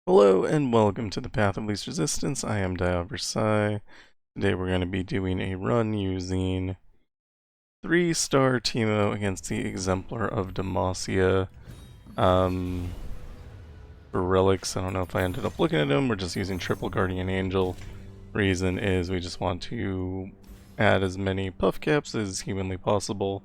Hello and welcome to the Path of Least Resistance. I am Versailles. Today we're going to be doing a run using 3-star Teemo against the Exemplar of Demacia. For Relics, I don't know if I ended up looking at them. We're just using triple Guardian Angel. Reason is we just want to add as many puff caps as humanly possible.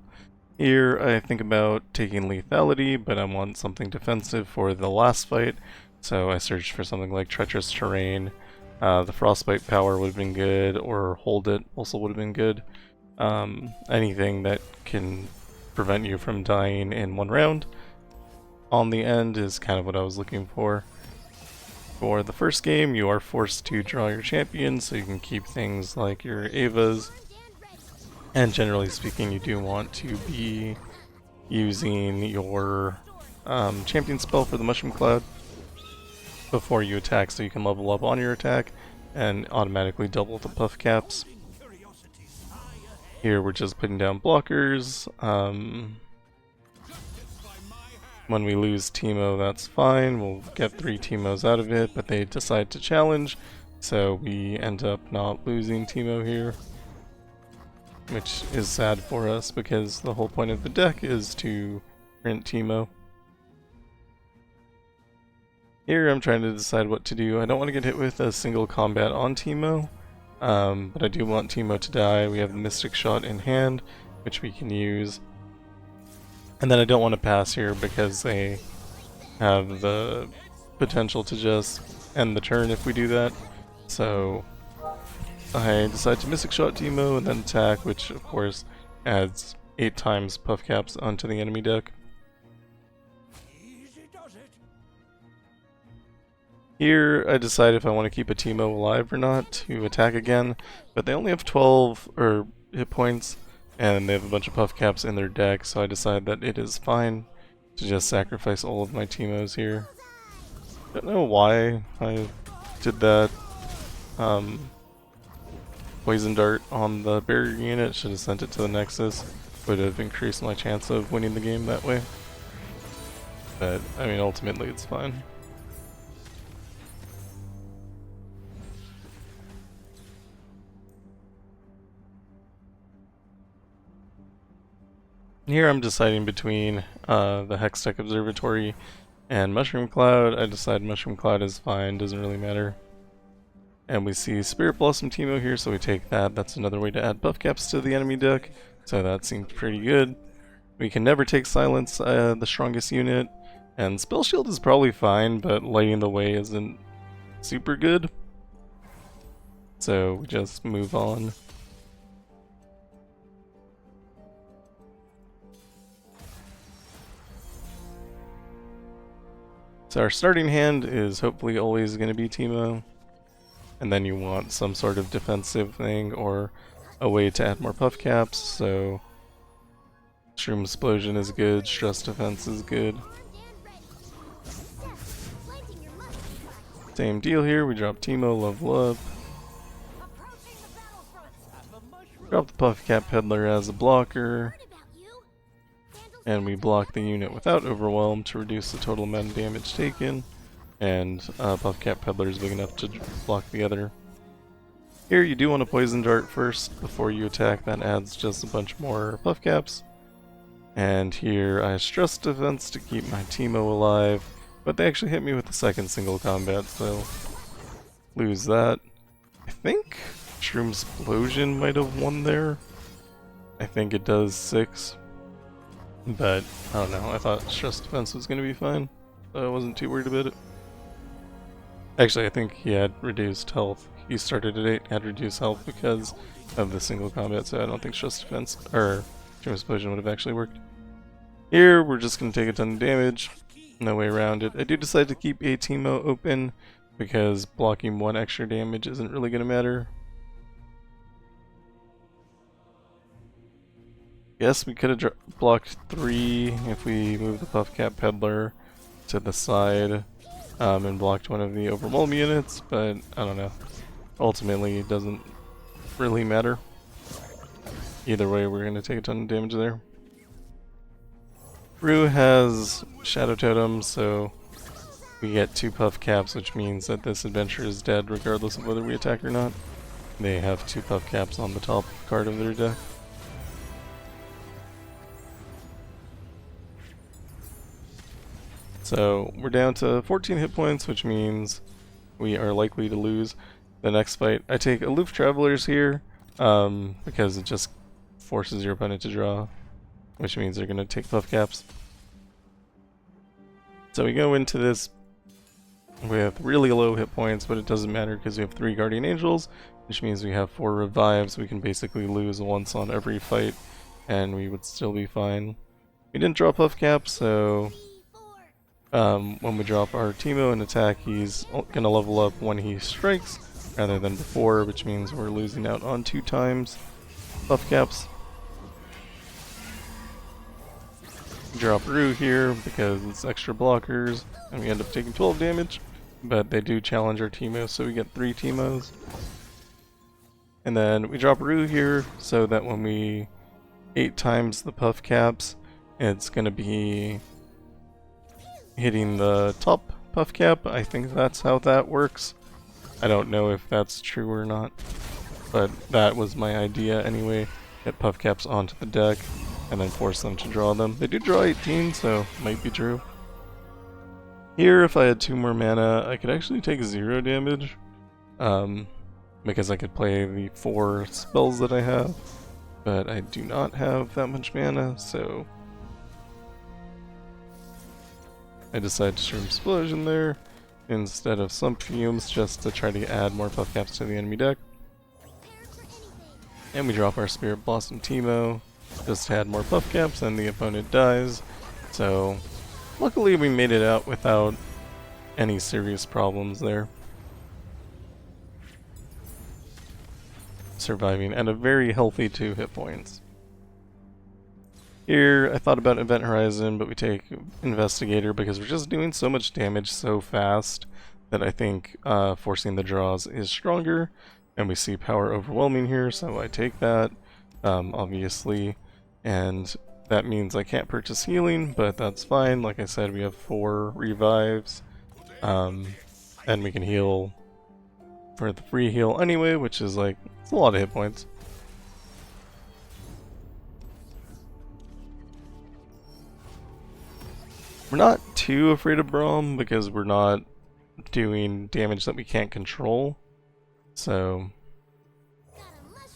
Here I think about taking lethality, but I want something defensive for the last fight. So I searched for something like Treacherous Terrain. The Frostbite power would have been good, or Hold It also would have been good. Anything that can prevent you from dying in one round on the end is kind of what I was looking for. For the first game, you are forced to draw your champion, so you can keep things like your Avas. And generally speaking, you do want to be using your champion spell for the Mushroom Cloud before you attack, so you can level up on your attack and automatically double the puff caps. Here we're just putting down blockers. When we lose Teemo, that's fine. We'll get 3 Teemos out of it, but they decide to challenge, so we end up not losing Teemo here, which is sad for us because the whole point of the deck is to print Teemo. Here I'm trying to decide what to do. I don't want to get hit with a single combat on Teemo, but I do want Teemo to die. We have the Mystic Shot in hand, which we can use. And then I don't want to pass here because they have the potential to just end the turn if we do that. So I decide to Mystic Shot Teemo and then attack, which of course adds 8 times puff caps onto the enemy deck. Here I decide if I want to keep a Teemo alive or not to attack again, but they only have 12 hit points and they have a bunch of puff caps in their deck, so I decide that it is fine to just sacrifice all of my Teemos here. Don't know why I did that. Poison Dart on the barrier unit, should have sent it to the Nexus, would have increased my chance of winning the game that way. But, I mean, ultimately it's fine. Here I'm deciding between the Hextech Observatory and Mushroom Cloud. I decide Mushroom Cloud is fine, doesn't really matter. And we see Spirit Blossom Teemo here, so we take that. That's another way to add buff caps to the enemy deck, so that seems pretty good. We can never take Silence, the strongest unit, and Spell Shield is probably fine, but Lighting the Way isn't super good. So we just move on. So our starting hand is hopefully always going to be Teemo, and then you want some sort of defensive thing or a way to add more puff caps, so Shroom Explosion is good, Stress Defense is good. Same deal here, we drop Teemo, level up. Drop the puff cap Peddler as a blocker. And we block the unit without Overwhelm to reduce the total amount of damage taken. And Puff Cap Peddler is big enough to block the other. Here you do want to Poison Dart first before you attack, that adds just a bunch more Puff Caps. And here I Stress Defense to keep my Teemo alive, but they actually hit me with the second single combat, so lose that. I think Shroom Explosion might have won there. I think it does 6. But, I don't know, I thought Stress Defense was going to be fine, so I wasn't too worried about it. Actually, I think he had reduced health. He started at 8, had reduced health because of the single combat, so I don't think Stress Defense, or Shroom Explosion would have actually worked. Here, we're just going to take a ton of damage, no way around it. I do decide to keep a Teemo open, because blocking 1 extra damage isn't really going to matter. Yes, we could have blocked 3 if we moved the Puff Cap Peddler to the side and blocked one of the Overwhelm units, but I don't know. Ultimately, it doesn't really matter. Either way, we're going to take a ton of damage there. Rue has Shadow Totem, so we get 2 puff caps, which means that this adventure is dead regardless of whether we attack or not. They have 2 puff caps on the top card of their deck. So we're down to 14 hit points, which means we are likely to lose the next fight. I take Aloof Travelers here because it just forces your opponent to draw, which means they're going to take puff caps. So we go into this with really low hit points, but it doesn't matter because we have 3 Guardian Angels, which means we have 4 revives. We can basically lose once on every fight, and we would still be fine. We didn't draw puff caps, so when we drop our Teemo and attack, he's gonna level up when he strikes rather than before, which means we're losing out on 2 times puff caps. Drop Rue here because it's extra blockers, and we end up taking 12 damage, but they do challenge our Teemo, so we get 3 Teemos. And then we drop Rue here so that when we 8 times the puff caps, it's gonna be hitting the top puff cap. I think that's how that works. I don't know if that's true or not, but that was my idea anyway. Get puff caps onto the deck and then force them to draw them. They do draw 18, so might be true. Here, if I had 2 more mana, I could actually take 0 damage, because I could play the 4 spells that I have, but I do not have that much mana, so I decided to Shroom Explosion there instead of Slump Fumes, just to try to add more puff caps to the enemy deck. And we drop our Spirit Blossom Teemo, just to add more puff caps, and the opponent dies. So luckily we made it out without any serious problems there. Surviving at a very healthy 2 hit points. Here, I thought about Event Horizon, but we take Investigator because we're just doing so much damage so fast that I think forcing the draws is stronger, and we see Power Overwhelming here, so I take that, obviously, and that means I can't purchase healing, but that's fine. Like I said, we have 4 revives, and we can heal for the free heal anyway, which is like, it's a lot of hit points. We're not too afraid of Braum because we're not doing damage that we can't control. So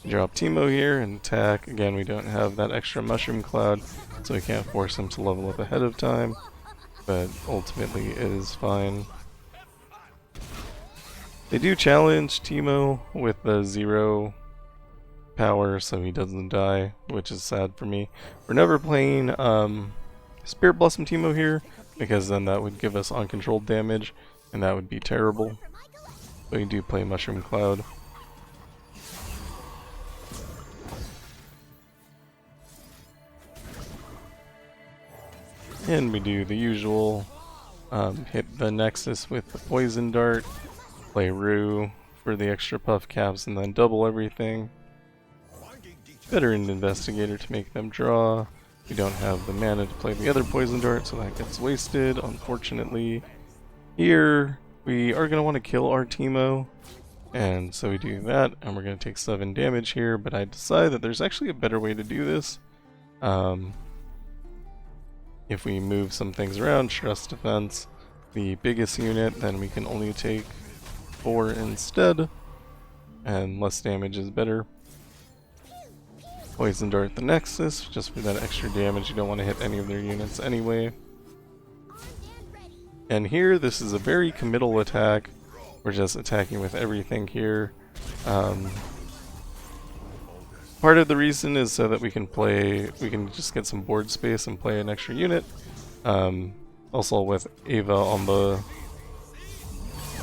drop Teemo here and attack. Again, we don't have that extra Mushroom Cloud, so we can't force him to level up ahead of time, but ultimately it is fine. They do challenge Teemo with the 0 power, so he doesn't die, which is sad for me. We're never playing Spirit Blossom Teemo here, because then that would give us uncontrolled damage, and that would be terrible. But we do play Mushroom Cloud. And we do the usual, hit the Nexus with the Poison Dart, play Rue for the extra puff caps, and then double everything. Veteran Investigator to make them draw. We don't have the mana to play the other Poison Dart, so that gets wasted, unfortunately. Here, we are going to want to kill our Teemo, and so we do that, and we're going to take 7 damage here, but I decide that there's actually a better way to do this. If we move some things around, Stress Defense, the biggest unit, then we can only take 4 instead, and less damage is better. Poison Dart the Nexus, just for that extra damage. You don't want to hit any of their units anyway. And here, this is a very committal attack. We're just attacking with everything here. Part of the reason is so that we can just get some board space and play an extra unit. Also with Ava on the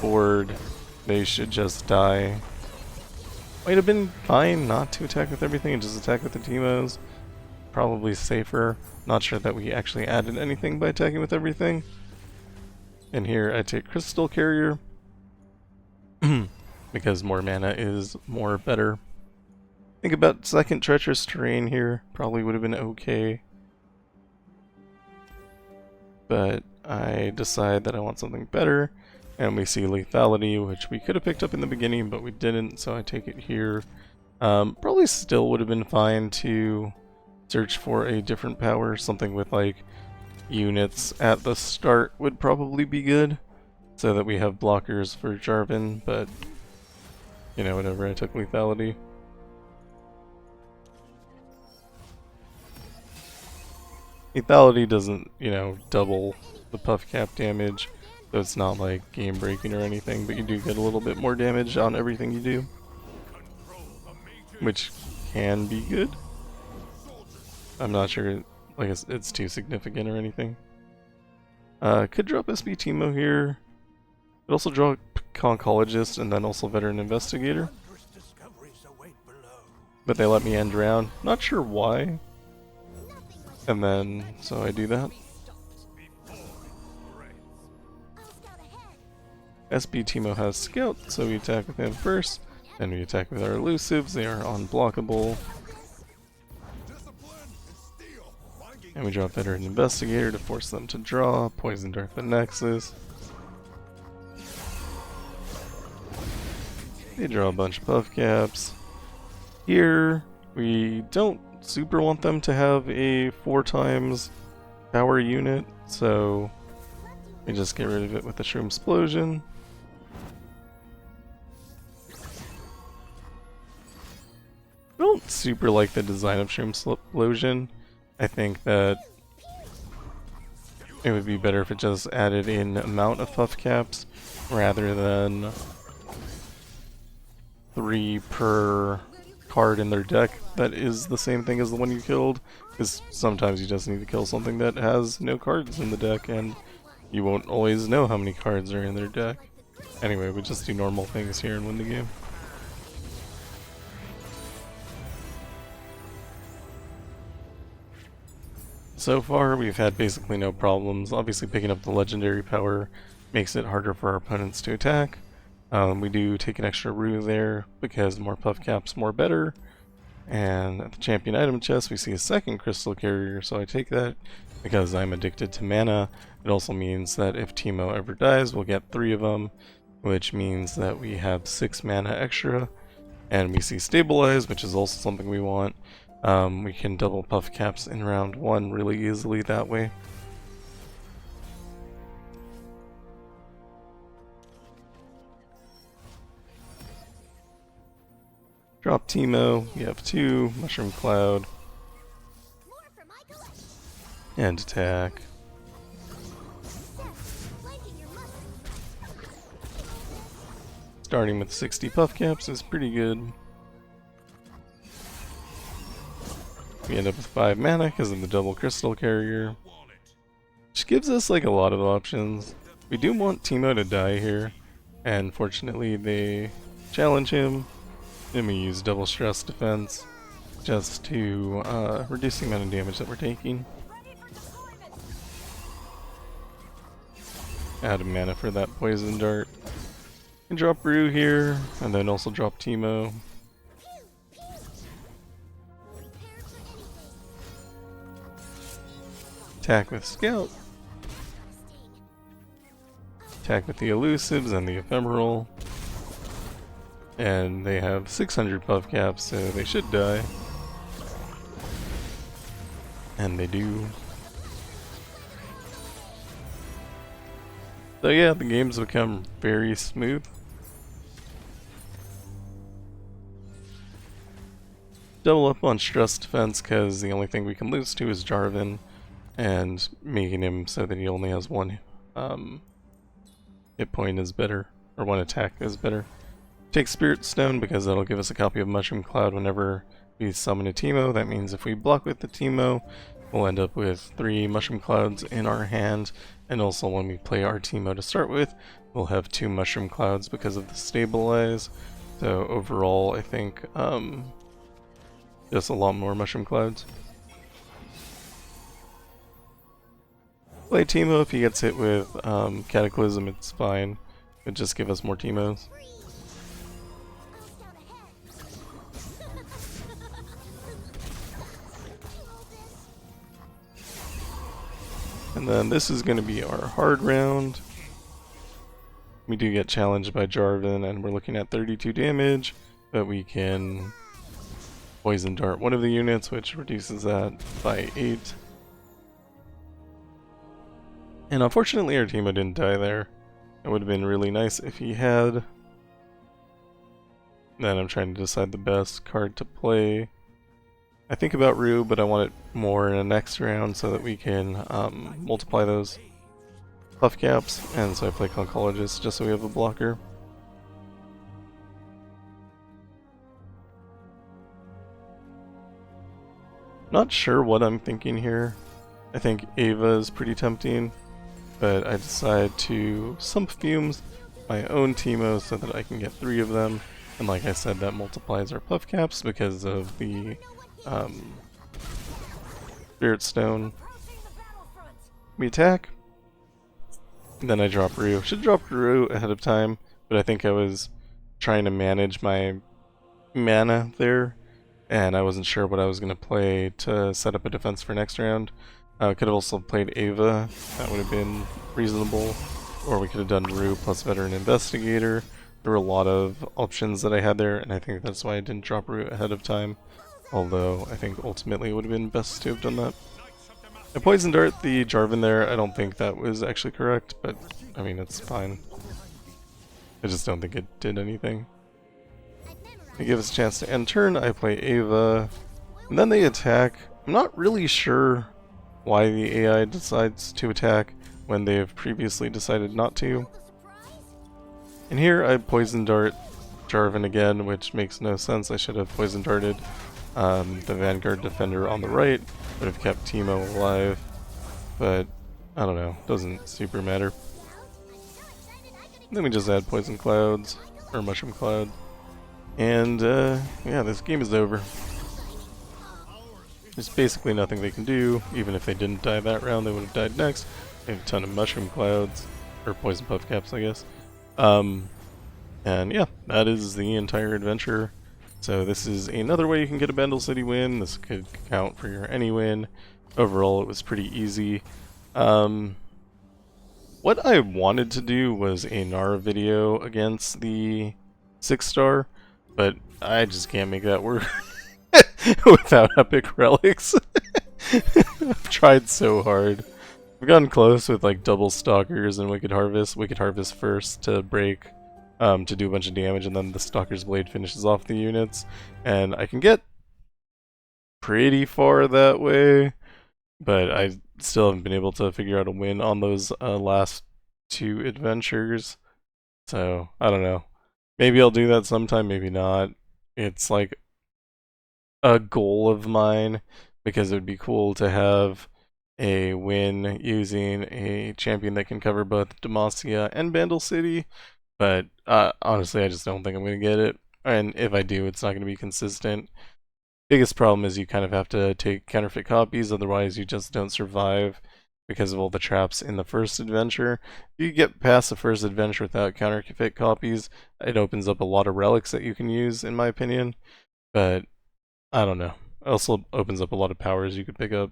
board, they should just die. Might have been fine not to attack with everything and just attack with the Teemos. Probably safer. Not sure that we actually added anything by attacking with everything. And here I take Crystal Carrier because more mana is more better. Think about second Treacherous Terrain here. Probably would have been okay. But I decide that I want something better, and we see lethality, which we could have picked up in the beginning, but we didn't, so I take it here. Probably still would have been fine to search for a different power, something with like units at the start would probably be good, so that we have blockers for Jarvan, but you know, whatever, I took lethality. Lethality doesn't, you know, double the puffcap damage, so it's not like game breaking or anything, but you do get a little bit more damage on everything you do, which can be good. I'm not sure, like it's too significant or anything. Could drop SB Teemo here. Could also draw Concologist and then also Veteran Investigator. But they let me end round. Not sure why. And then, so I do that. SB Teemo has Scout, so we attack with him first. Then we attack with our elusives, they are unblockable. And we draw Veteran Investigator to force them to draw. Poison Dart the Nexus. They draw a bunch of puffcaps. Here, we don't super want them to have a 4 times power unit, so we just get rid of it with the Shroom Explosion. I don't super like the design of Shroom Explosion. I think that it would be better if it just added in amount of puffcaps rather than 3 per card in their deck that is the same thing as the one you killed, because sometimes you just need to kill something that has no cards in the deck and you won't always know how many cards are in their deck. Anyway, we just do normal things here and win the game. So far we've had basically no problems. Obviously picking up the legendary power makes it harder for our opponents to attack. We do take an extra rue there because more puffcaps, more better. And at the champion item chest we see a second crystal carrier, so I take that because I'm addicted to mana. It also means that if Teemo ever dies we'll get 3 of them, which means that we have 6 mana extra. And we see stabilize, which is also something we want. We can double puffcaps in round 1 really easily that way. Drop Teemo, we have 2, Mushroom Cloud, and attack. Starting with 60 puffcaps is pretty good. We end up with 5 mana because of the double crystal carrier, which gives us like a lot of options. We do want Teemo to die here, and fortunately they challenge him, and we use double stress defense just to reduce the amount of damage that we're taking. Add a mana for that poison dart. And drop Brew here, and then also drop Teemo. Attack with Scout. Attack with the elusives and the ephemeral. And they have 600 puffcaps, so they should die. And they do. So yeah, the game's become very smooth. Double up on stress defense because the only thing we can lose to is Jarvan, and making him so that he only has 1 hit point is better, or 1 attack is better. Take Spirit Stone because that'll give us a copy of Mushroom Cloud whenever we summon a Teemo. That means if we block with the Teemo, we'll end up with 3 Mushroom Clouds in our hand, and also when we play our Teemo to start with, we'll have 2 Mushroom Clouds because of the Stabilize. So overall, I think just a lot more Mushroom Clouds. Play Teemo. If he gets hit with Cataclysm, it's fine. It'd just give us more Teemos. And then this is going to be our hard round. We do get challenged by Jarvan, and we're looking at 32 damage, but we can poison dart one of the units, which reduces that by 8. And unfortunately our Teemo didn't die there. It would have been really nice if he had. Then I'm trying to decide the best card to play. I think about Rue, but I want it more in the next round so that we can multiply those puff caps, and so I play Concologist just so we have a blocker. Not sure what I'm thinking here. I think Ava is pretty tempting, but I decide to Sump Fumes my own Teemo so that I can get 3 of them. And like I said, that multiplies our puff caps because of the Spirit Stone. We attack, and then I drop Rue. Should drop Rue ahead of time, but I think I was trying to manage my mana there, and I wasn't sure what I was going to play to set up a defense for next round. Could have also played Ava, that would have been reasonable, or we could have done Rue plus Veteran Investigator. There were a lot of options that I had there, and I think that's why I didn't drop Rue ahead of time, although I think ultimately it would have been best to have done that. I Poison Dart the Jarvan there. I don't think that was actually correct, but I mean, it's fine. I just don't think it did anything. They give us a chance to end turn. I play Ava, and then they attack. I'm not really sure why the AI decides to attack when they have previously decided not to. And here I Poison Dart Jarvan again, which makes no sense. I should have Poison Darted the Vanguard Defender on the right, would have kept Teemo alive, but I don't know, doesn't super matter. Then we just add Poison Clouds, or Mushroom Cloud, and yeah, this game is over. There's basically nothing they can do. Even if they didn't die that round, they would have died next. They have a ton of Mushroom Clouds, or Poison Puff Caps, I guess. And yeah, that is the entire adventure. So this is another way you can get a Bandle City win. This could count for your any win. Overall, it was pretty easy. What I wanted to do was a Nara video against the 6-star, but I just can't make that work without epic relics. I've tried so hard. I've gotten close with like double stalkers and Wicked Harvest first to break, to do a bunch of damage, and then the Stalker's Blade finishes off the units, and I can get pretty far that way, but I still haven't been able to figure out a win on those last 2 adventures. So I don't know. Maybe I'll do that sometime, maybe not. It's like a goal of mine because it would be cool to have a win using a champion that can cover both Demacia and Bandle City, but honestly I just don't think I'm going to get it, and if I do, it's not going to be consistent. Biggest problem is you kind of have to take counterfeit copies, otherwise you just don't survive because of all the traps in the first adventure. If you get past the first adventure without counterfeit copies, it opens up a lot of relics that you can use, in my opinion, but I don't know. It also opens up a lot of powers you could pick up,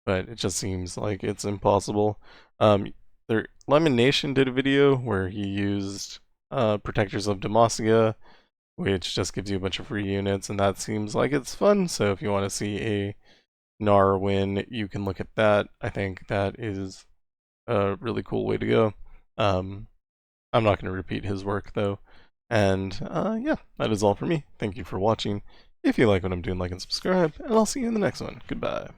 but it just seems like it's impossible. Lemon Nation did a video where he used Protectors of Demacia, which just gives you a bunch of free units, and that seems like it's fun. So if you want to see a Gnar win, you can look at that. I think that is a really cool way to go. I'm not going to repeat his work though. And yeah, that is all for me. Thank you for watching. If you like what I'm doing, like and subscribe, and I'll see you in the next one. Goodbye.